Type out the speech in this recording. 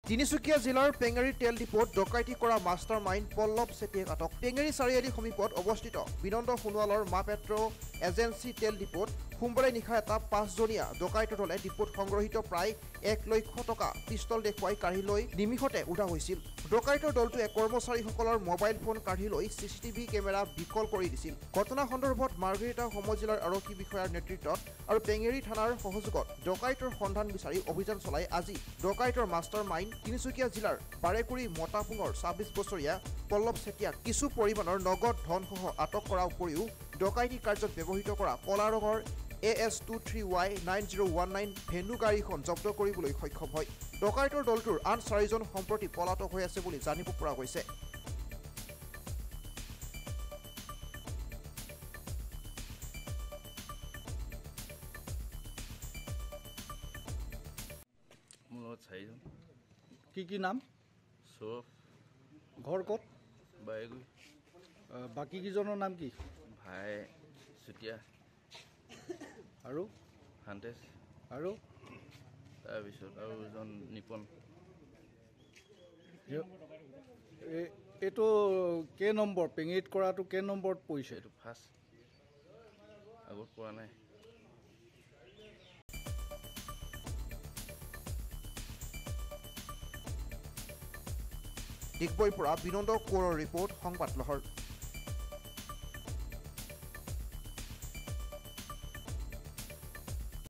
তিনিচুকীয়া জিলাৰ পেঙেৰী তেল ডিপোত ডকাইতি কৰা মাষ্টাৰ মাইণ্ড পল্লৱ চেতিয়াক আটক। পেঙেৰী চাৰিআলি সমীপত অৱস্থিত বিনন্দ সোণোৱালৰ মা পেট্ৰ এজেন্সি তেল ডিপোত সোমবাৰে নিশা এটা 5জনীয়া ডকাইতৰ দলে ডিপোত সংগ্ৰহিত প্ৰায় 1 লক্ষ টকা পিষ্টল দেখুৱাই কাঢ়ি লৈ নিমিষতে উঠা হৈছিল। ডকাইতৰ দলটোৱে কৰ্মচাৰীসকলৰ মোবাইল ফোন কাঢ়ি লৈ চিচিটিভি কেমেৰা বিকল কৰি দিছিল। ঘটনা সন্দৰ্ভত মাৰ্ঘেৰিটা সমজিলাৰ আৰক্ষী বিষয়াৰ নেতৃত্বত আৰু পেঙেৰী থানাৰ সহযোগত ডকাইতৰ সন্ধান বিচাৰি অভিযান চলাই আজি ডকাইতৰ মাষ্টাৰ মাইণ্ড তিনিচুকীয়া জিলাৰ বাৰেকুৰি মতাপুঙৰ 26 বছৰীয়া পল্লৱ চেতিয়াক কিছু পৰিমাণৰ নগদ ধনসহ আটক কৰাৰ উপৰিও ডকাইতি কাৰ্যত ব্যৱহৃত কৰা কলা ৰঙৰ AS23Y9019 ভেনু গাড়ীখন জব্দ কৰিবলৈ সক্ষম হয়। ডকাইতৰ দলটোৰ আন 4জন সম্প্ৰতি পলাতক হৈ আছে বুলি জানিব পৰা গৈছে। কি নাম? সৌৰভ। ঘৰ ক'ত? বাৰেগুৰি। বাকী কেইজনৰ নাম কি? ভাই চুতীয়া আৰু সান্তেজ আৰু তাৰপিছত আৰু এজন নিপন। এইটো কেই নম্বৰ পেঙেৰিত কৰাটো কেই নম্বৰত পৰিছে? এইটো ফাৰ্ষ্ট, আগত কৰা নাই। ডিগবৈৰ পৰা বিনন্দ কোঁৱৰৰ ৰিপৰ্ট, সংবাদ লহৰ।